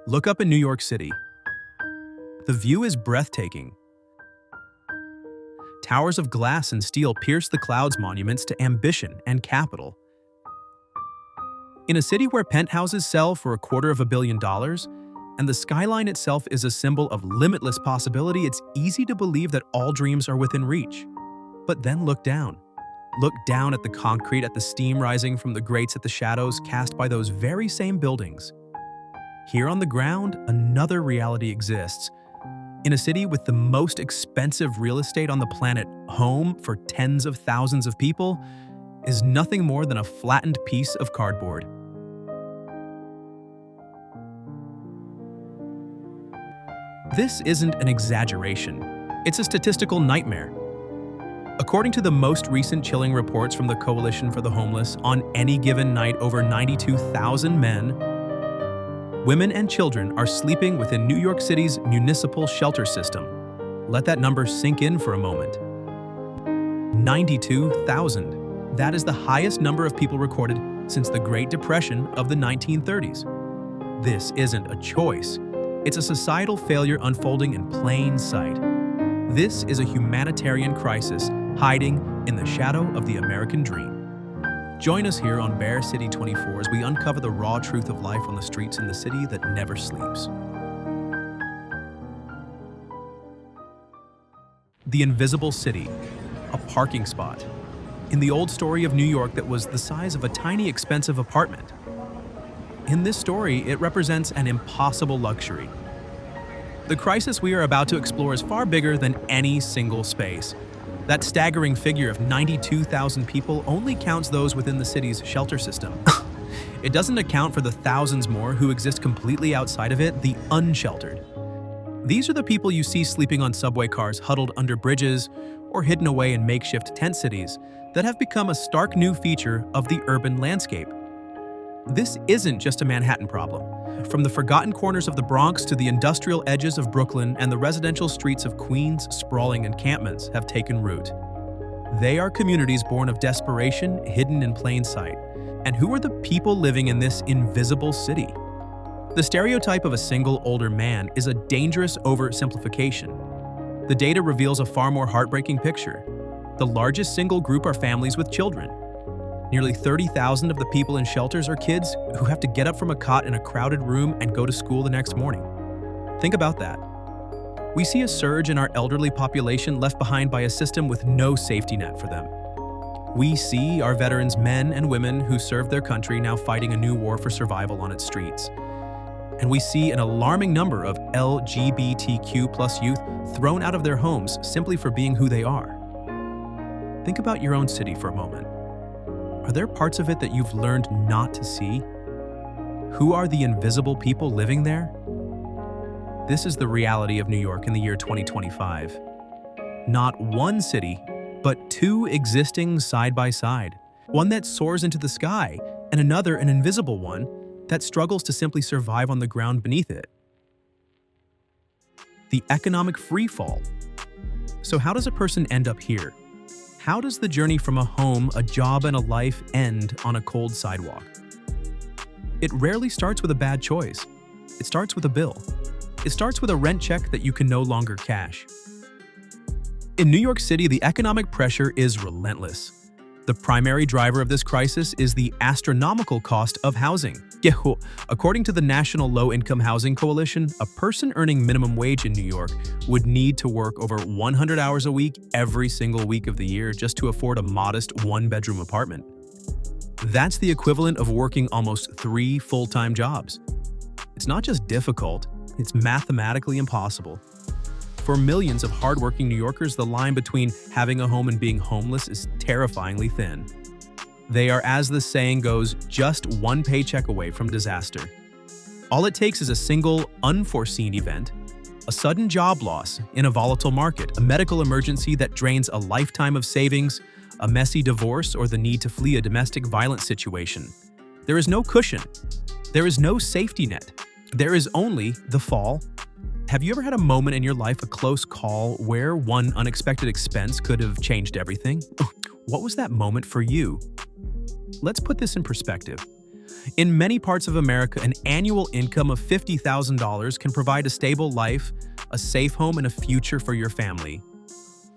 Look up in New York City. The view is breathtaking. Towers of glass and steel pierce the clouds, monuments to ambition and capital. In a city where penthouses sell for $250 million, and the skyline itself is a symbol of limitless possibility, it's easy to believe that all dreams are within reach. But then look down. Look down at the concrete, at the steam rising from the grates, at the shadows cast by those very same buildings. Here on the ground, another reality exists. In a city with the most expensive real estate on the planet, home for tens of thousands of people is nothing more than a flattened piece of cardboard. This isn't an exaggeration. It's a statistical nightmare. According to the most recent chilling reports from the Coalition for the Homeless, on any given night, over 92,000 men, women, and children are sleeping within New York City's municipal shelter system. Let that number sink in for a moment. 92,000. That is the highest number of people recorded since the Great Depression of the 1930s. This isn't a choice. It's a societal failure unfolding in plain sight. This is a humanitarian crisis hiding in the shadow of the American dream. Join us here on Bear City 24 as we uncover the raw truth of life on the streets in the city that never sleeps. The Invisible City, a parking spot. In the old story of New York that was the size of a tiny, expensive apartment. In this story, it represents an impossible luxury. The crisis we are about to explore is far bigger than any single space. That staggering figure of 92,000 people only counts those within the city's shelter system. It doesn't account for the thousands more who exist completely outside of it, the unsheltered. These are the people you see sleeping on subway cars, huddled under bridges, or hidden away in makeshift tent cities that have become a stark new feature of the urban landscape. This isn't just a Manhattan problem. From the forgotten corners of the Bronx to the industrial edges of Brooklyn and the residential streets of Queens, sprawling encampments have taken root. They are communities born of desperation, hidden in plain sight. And who are the people living in this invisible city? The stereotype of a single older man is a dangerous oversimplification. The data reveals a far more heartbreaking picture. The largest single group are families with children. Nearly 30,000 of the people in shelters are kids who have to get up from a cot in a crowded room and go to school the next morning. Think about that. We see a surge in our elderly population left behind by a system with no safety net for them. We see our veterans, men and women who served their country, now fighting a new war for survival on its streets. And we see an alarming number of LGBTQ+ youth thrown out of their homes simply for being who they are. Think about your own city for a moment. Are there parts of it that you've learned not to see? Who are the invisible people living there? This is the reality of New York in the year 2025. Not one city, but two existing side by side. One that soars into the sky, and another, an invisible one, that struggles to simply survive on the ground beneath it. The economic freefall. So how does a person end up here? How does the journey from a home, a job, and a life end on a cold sidewalk? It rarely starts with a bad choice. It starts with a bill. It starts with a rent check that you can no longer cash. In New York City, the economic pressure is relentless. The primary driver of this crisis is the astronomical cost of housing. According to the National Low-Income Housing Coalition, a person earning minimum wage in New York would need to work over 100 hours a week every single week of the year just to afford a modest one-bedroom apartment. That's the equivalent of working almost 3 full-time jobs. It's not just difficult, it's mathematically impossible. For millions of hardworking New Yorkers, the line between having a home and being homeless is terrifyingly thin. They are, as the saying goes, just one paycheck away from disaster. All it takes is a single, unforeseen event, a sudden job loss in a volatile market, a medical emergency that drains a lifetime of savings, a messy divorce, or the need to flee a domestic violence situation. There is no cushion. There is no safety net. There is only the fall. Have you ever had a moment in your life, a close call, where one unexpected expense could have changed everything? What was that moment for you? Let's put this in perspective. In many parts of America, an annual income of $50,000 can provide a stable life, a safe home, and a future for your family.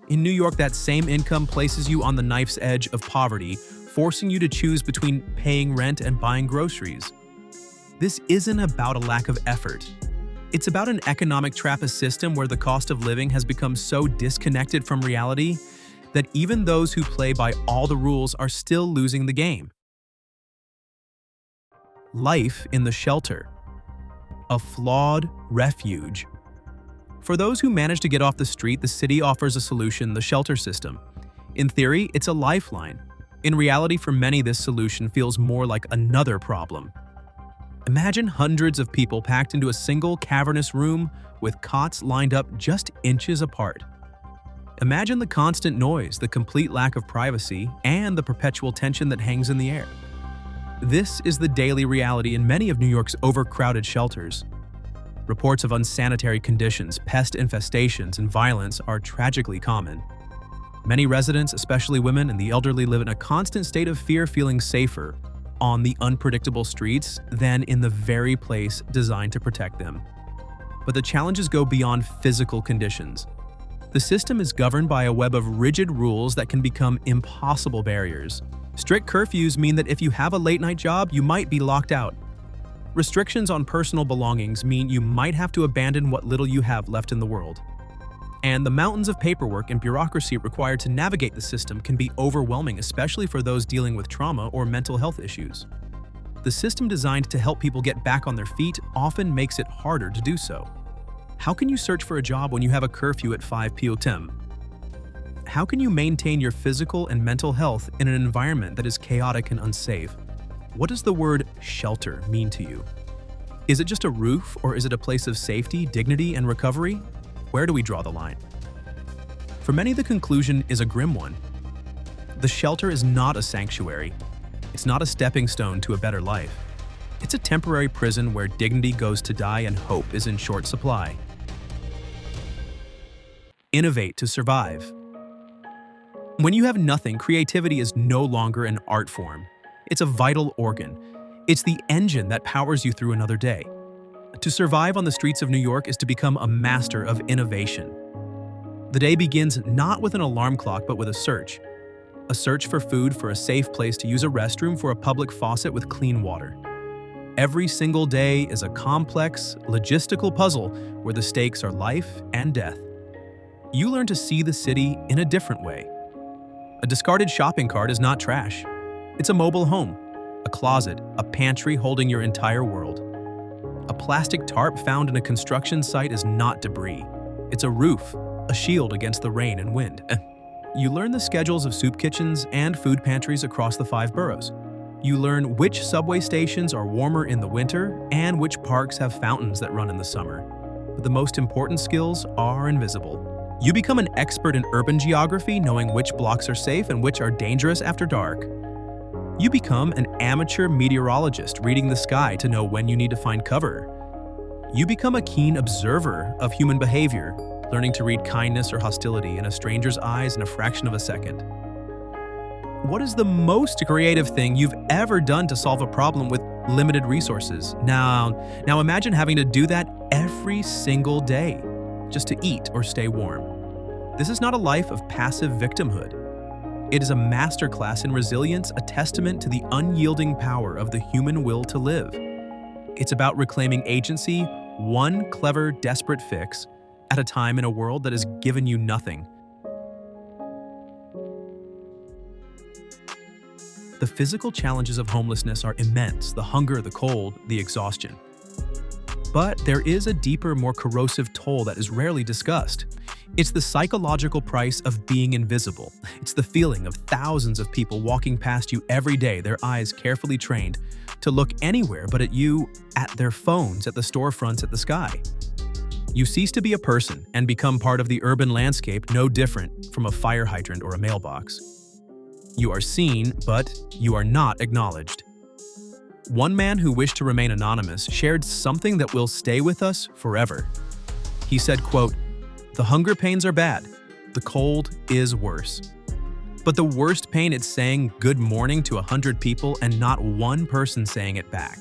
In New York, that same income places you on the knife's edge of poverty, forcing you to choose between paying rent and buying groceries. This isn't about a lack of effort. It's about an economic trappist system where the cost of living has become so disconnected from reality that even those who play by all the rules are still losing the game. Life in the shelter. A flawed refuge. For those who manage to get off the street, the city offers a solution: the shelter system. In theory, it's a lifeline. In reality, for many, this solution feels more like another problem. Imagine hundreds of people packed into a single cavernous room with cots lined up just inches apart. Imagine the constant noise, the complete lack of privacy, and the perpetual tension that hangs in the air. This is the daily reality in many of New York's overcrowded shelters. Reports of unsanitary conditions, pest infestations, and violence are tragically common. Many residents, especially women and the elderly, live in a constant state of fear, feeling safer on the unpredictable streets than in the very place designed to protect them. But the challenges go beyond physical conditions. The system is governed by a web of rigid rules that can become impossible barriers. Strict curfews mean that if you have a late-night job, you might be locked out. Restrictions on personal belongings mean you might have to abandon what little you have left in the world. And the mountains of paperwork and bureaucracy required to navigate the system can be overwhelming, especially for those dealing with trauma or mental health issues. The system designed to help people get back on their feet often makes it harder to do so. How can you search for a job when you have a curfew at 5 p.m.? How can you maintain your physical and mental health in an environment that is chaotic and unsafe? What does the word shelter mean to you? Is it just a roof, or is it a place of safety, dignity, and recovery? Where do we draw the line? For many, the conclusion is a grim one. The shelter is not a sanctuary. It's not a stepping stone to a better life. It's a temporary prison where dignity goes to die and hope is in short supply. Innovate to survive. When you have nothing, creativity is no longer an art form. It's a vital organ. It's the engine that powers you through another day. To survive on the streets of New York is to become a master of innovation. The day begins not with an alarm clock, but with a search. A search for food, for a safe place to use a restroom, for a public faucet with clean water. Every single day is a complex, logistical puzzle where the stakes are life and death. You learn to see the city in a different way. A discarded shopping cart is not trash. It's a mobile home, a closet, a pantry holding your entire world. A plastic tarp found in a construction site is not debris. It's a roof, a shield against the rain and wind. You learn the schedules of soup kitchens and food pantries across the 5 boroughs. You learn which subway stations are warmer in the winter and which parks have fountains that run in the summer. But the most important skills are invisible. You become an expert in urban geography, knowing which blocks are safe and which are dangerous after dark. You become an amateur meteorologist, reading the sky to know when you need to find cover. You become a keen observer of human behavior, learning to read kindness or hostility in a stranger's eyes in a fraction of a second. What is the most creative thing you've ever done to solve a problem with limited resources? Now imagine having to do that every single day, just to eat or stay warm. This is not a life of passive victimhood. It is a masterclass in resilience, a testament to the unyielding power of the human will to live. It's about reclaiming agency, one clever, desperate fix at a time in a world that has given you nothing. The physical challenges of homelessness are immense: the hunger, the cold, the exhaustion. But there is a deeper, more corrosive toll that is rarely discussed. It's the psychological price of being invisible. It's the feeling of thousands of people walking past you every day, their eyes carefully trained to look anywhere but at you, at their phones, at the storefronts, at the sky. You cease to be a person and become part of the urban landscape, no different from a fire hydrant or a mailbox. You are seen, but you are not acknowledged. One man who wished to remain anonymous shared something that will stay with us forever. He said, quote, "The hunger pains are bad. The cold is worse. But the worst pain, it's saying good morning to 100 people and not one person saying it back.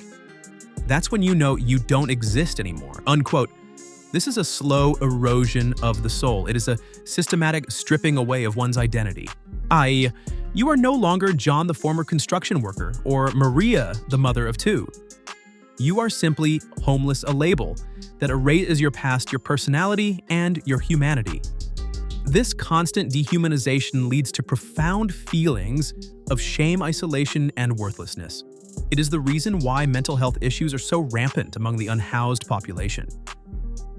That's when you know you don't exist anymore. Unquote. This is a slow erosion of the soul. It is a systematic stripping away of one's identity. I.e., you are no longer John, the former construction worker, or Maria, the mother of two. You are simply homeless, a label that erases your past, your personality, and your humanity. This constant dehumanization leads to profound feelings of shame, isolation, and worthlessness. It is the reason why mental health issues are so rampant among the unhoused population.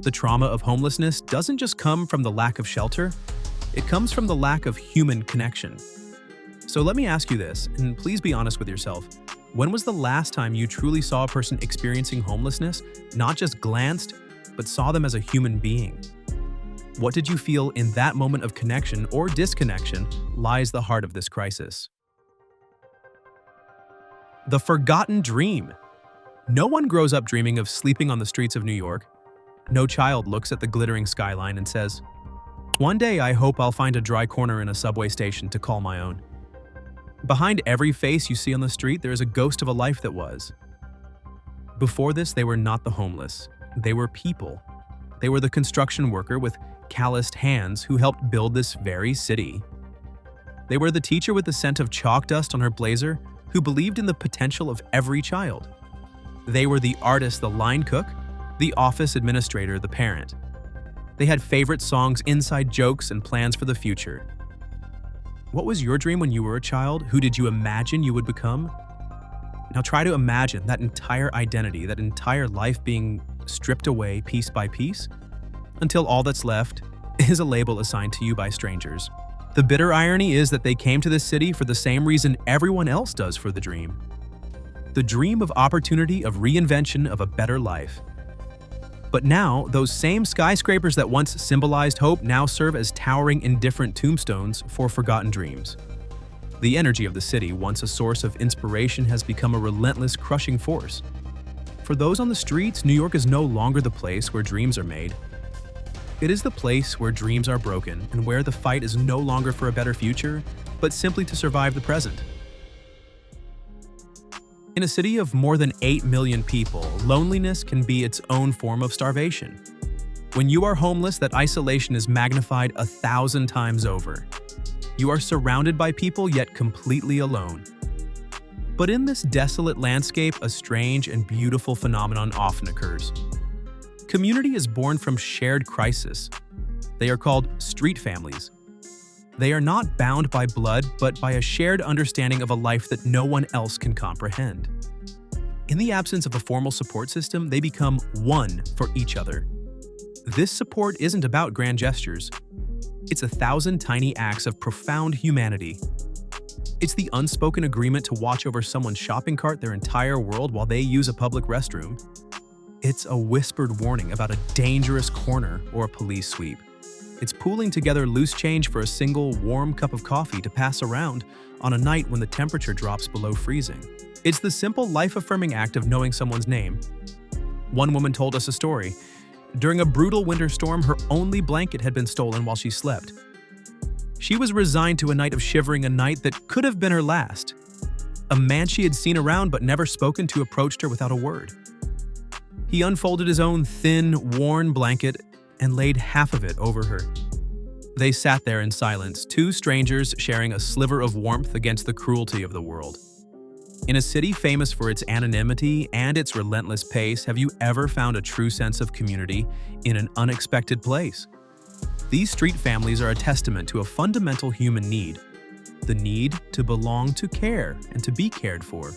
The trauma of homelessness doesn't just come from the lack of shelter, it comes from the lack of human connection. So let me ask you this, and please be honest with yourself. When was the last time you truly saw a person experiencing homelessness, not just glanced, but saw them as a human being? What did you feel in that moment of connection or disconnection lies the heart of this crisis? The forgotten dream. No one grows up dreaming of sleeping on the streets of New York. No child looks at the glittering skyline and says, "One day I hope I'll find a dry corner in a subway station to call my own." Behind every face you see on the street, there is a ghost of a life that was. Before this, they were not the homeless. They were people. They were the construction worker with calloused hands who helped build this very city. They were the teacher with the scent of chalk dust on her blazer who believed in the potential of every child. They were the artist, the line cook, the office administrator, the parent. They had favorite songs, inside jokes, and plans for the future. What was your dream when you were a child? Who did you imagine you would become? Now try to imagine that entire identity, that entire life being stripped away piece by piece, until all that's left is a label assigned to you by strangers. The bitter irony is that they came to this city for the same reason everyone else does for the dream. The dream of opportunity, of reinvention, of a better life. But now, those same skyscrapers that once symbolized hope now serve as towering, indifferent tombstones for forgotten dreams. The energy of the city, once a source of inspiration, has become a relentless, crushing force. For those on the streets, New York is no longer the place where dreams are made. It is the place where dreams are broken and where the fight is no longer for a better future, but simply to survive the present. In a city of more than 8 million people, loneliness can be its own form of starvation. When you are homeless, that isolation is magnified 1,000 times over. You are surrounded by people, yet completely alone. But in this desolate landscape, a strange and beautiful phenomenon often occurs. Community is born from shared crisis. They are called street families. They are not bound by blood, but by a shared understanding of a life that no one else can comprehend. In the absence of a formal support system, they become one for each other. This support isn't about grand gestures. It's 1,000 tiny acts of profound humanity. It's the unspoken agreement to watch over someone's shopping cart their entire world while they use a public restroom. It's a whispered warning about a dangerous corner or a police sweep. It's pooling together loose change for a single warm cup of coffee to pass around on a night when the temperature drops below freezing. It's the simple life-affirming act of knowing someone's name. One woman told us a story. During a brutal winter storm, her only blanket had been stolen while she slept. She was resigned to a night of shivering, a night that could have been her last. A man she had seen around but never spoken to approached her without a word. He unfolded his own thin, worn blanket and laid half of it over her. They sat there in silence, two strangers sharing a sliver of warmth against the cruelty of the world. In a city famous for its anonymity and its relentless pace, have you ever found a true sense of community in an unexpected place? These street families are a testament to a fundamental human need, the need to belong, to care, and to be cared for.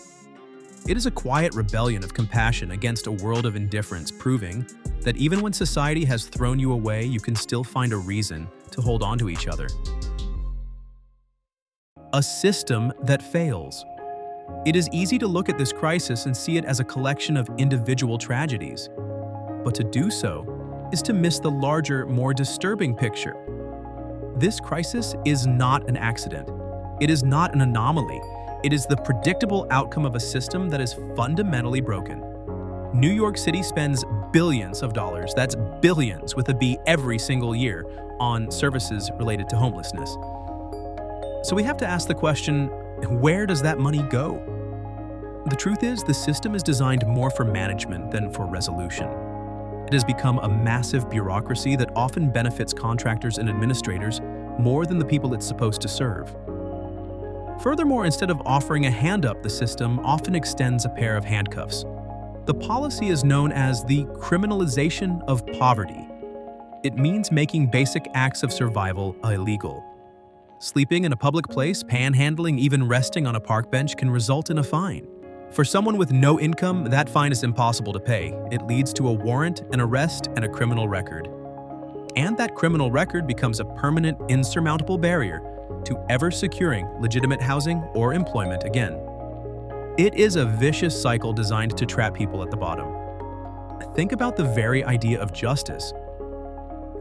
It is a quiet rebellion of compassion against a world of indifference, proving that even when society has thrown you away, you can still find a reason to hold on to each other. A system that fails. It is easy to look at this crisis and see it as a collection of individual tragedies. But to do so is to miss the larger, more disturbing picture. This crisis is not an accident. It is not an anomaly. It is the predictable outcome of a system that is fundamentally broken. New York City spends billions of dollars, that's billions with a B, every single year on services related to homelessness. So we have to ask the question, where does that money go? The truth is, the system is designed more for management than for resolution. It has become a massive bureaucracy that often benefits contractors and administrators more than the people it's supposed to serve. Furthermore, instead of offering a hand up, the system often extends a pair of handcuffs. The policy is known as the criminalization of poverty. It means making basic acts of survival illegal. Sleeping in a public place, panhandling, even resting on a park bench can result in a fine. For someone with no income, that fine is impossible to pay. It leads to a warrant, an arrest, and a criminal record. And that criminal record becomes a permanent, insurmountable barrier to ever securing legitimate housing or employment again. It is a vicious cycle designed to trap people at the bottom. Think about the very idea of justice.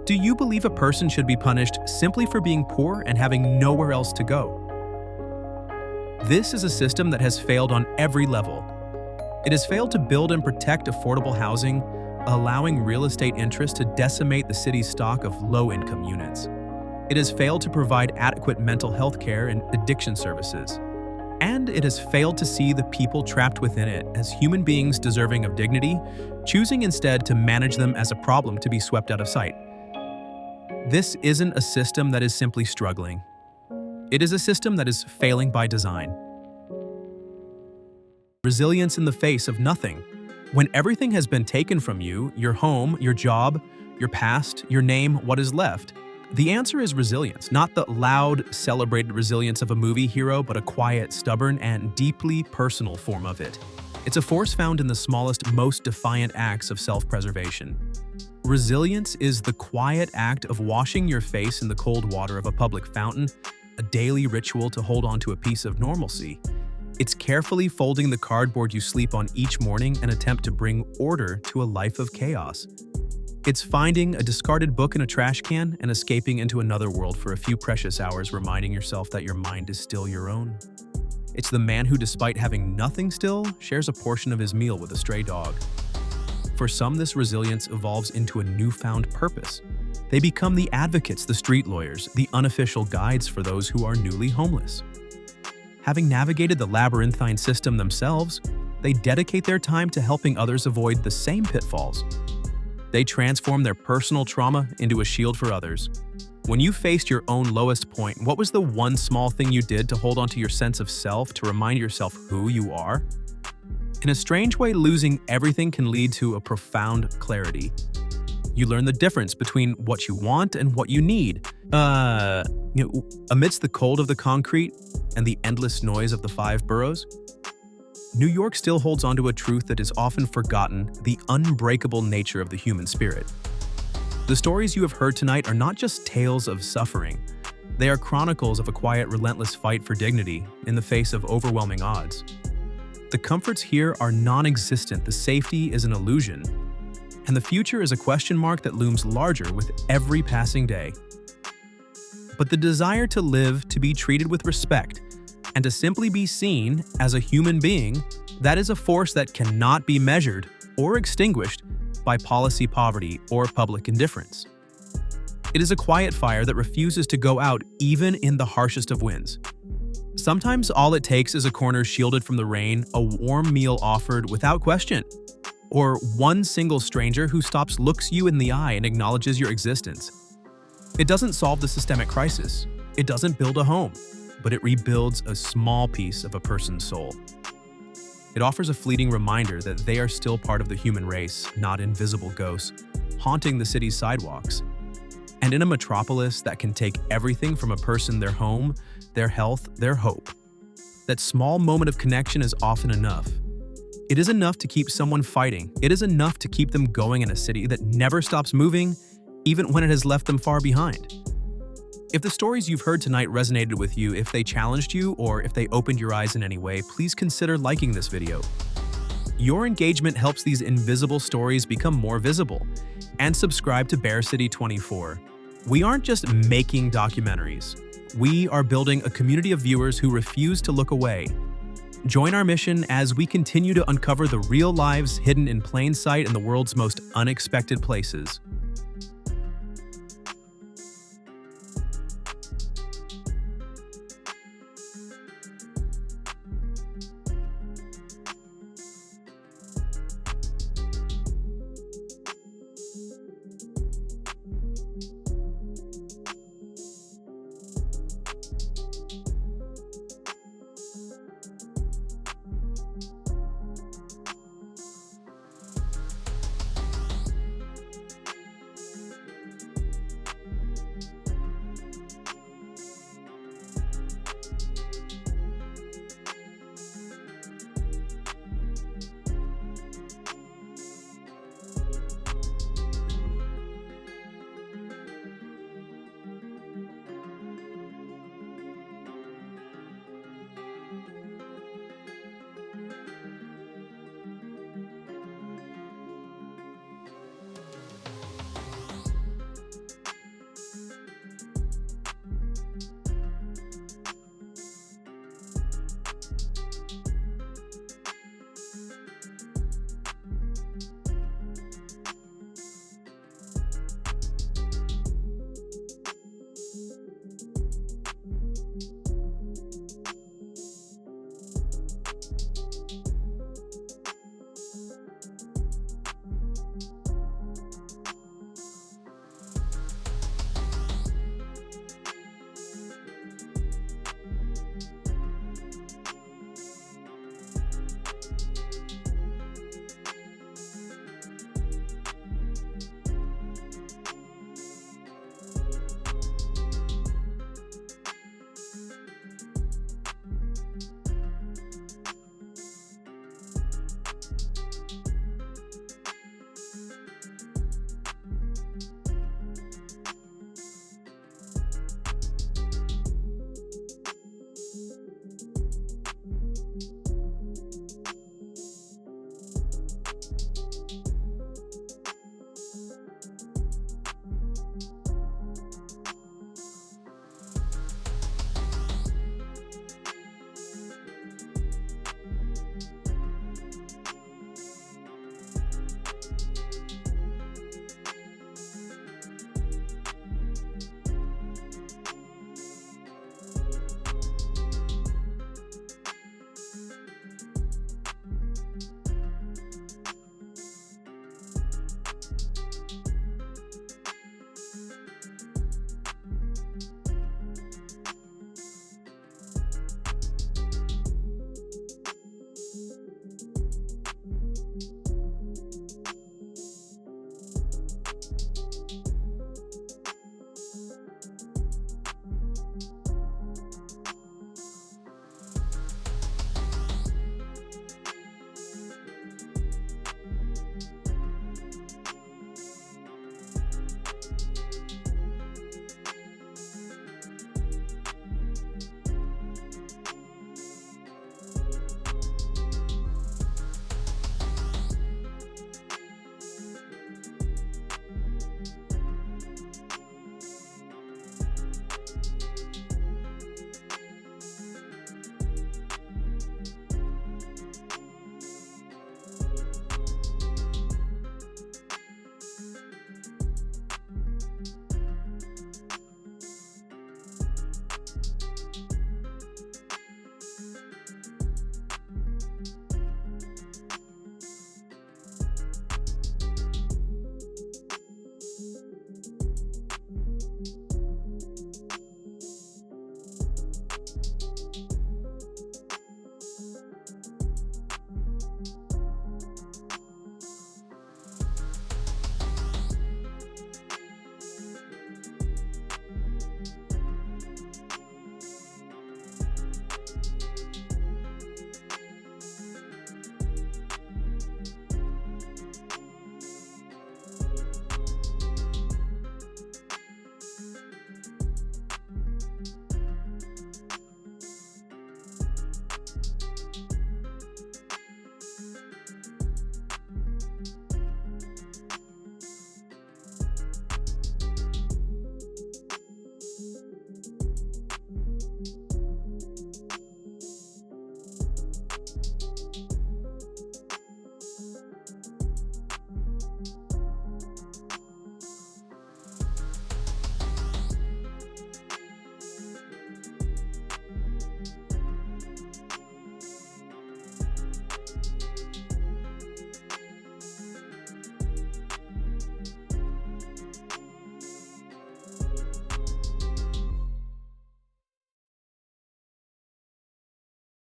Do you believe a person should be punished simply for being poor and having nowhere else to go? This is a system that has failed on every level. It has failed to build and protect affordable housing, allowing real estate interests to decimate the city's stock of low-income units. It has failed to provide adequate mental health care and addiction services. And it has failed to see the people trapped within it as human beings deserving of dignity, choosing instead to manage them as a problem to be swept out of sight. This isn't a system that is simply struggling. It is a system that is failing by design. Resilience in the face of nothing. When everything has been taken from you, your home, your job, your past, your name, what is left? The answer is resilience, not the loud, celebrated resilience of a movie hero, but a quiet, stubborn, and deeply personal form of it. It's a force found in the smallest, most defiant acts of self-preservation. Resilience is the quiet act of washing your face in the cold water of a public fountain, a daily ritual to hold on to a piece of normalcy. It's carefully folding the cardboard you sleep on each morning and attempt to bring order to a life of chaos. It's finding a discarded book in a trash can and escaping into another world for a few precious hours, reminding yourself that your mind is still your own. It's the man who, despite having nothing still, shares a portion of his meal with a stray dog. For some, this resilience evolves into a newfound purpose. They become the advocates, the street lawyers, the unofficial guides for those who are newly homeless. Having navigated the labyrinthine system themselves, they dedicate their time to helping others avoid the same pitfalls. They transform their personal trauma into a shield for others. When you faced your own lowest point, what was the one small thing you did to hold onto your sense of self, to remind yourself who you are? In a strange way, losing everything can lead to a profound clarity. You learn the difference between what you want and what you need. Amidst the cold of the concrete and the endless noise of the five boroughs, New York still holds onto a truth that is often forgotten: the unbreakable nature of the human spirit. The stories you have heard tonight are not just tales of suffering. They are chronicles of a quiet, relentless fight for dignity in the face of overwhelming odds. The comforts here are non-existent, the safety is an illusion, and the future is a question mark that looms larger with every passing day. But the desire to live, to be treated with respect, and to simply be seen as a human being, that is a force that cannot be measured or extinguished by policy poverty or public indifference. It is a quiet fire that refuses to go out even in the harshest of winds. Sometimes all it takes is a corner shielded from the rain, a warm meal offered without question, or one single stranger who stops, looks you in the eye, and acknowledges your existence. It doesn't solve the systemic crisis. It doesn't build a home, but it rebuilds a small piece of a person's soul. It offers a fleeting reminder that they are still part of the human race, not invisible ghosts, haunting the city's sidewalks. And in a metropolis that can take everything from a person, their home, their health, their hope, that small moment of connection is often enough. It is enough to keep someone fighting. It is enough to keep them going in a city that never stops moving, even when it has left them far behind. If the stories you've heard tonight resonated with you, if they challenged you, or if they opened your eyes in any way, please consider liking this video. Your engagement helps these invisible stories become more visible. And subscribe to Bear City 24. We aren't just making documentaries. We are building a community of viewers who refuse to look away. Join our mission as we continue to uncover the real lives hidden in plain sight in the world's most unexpected places.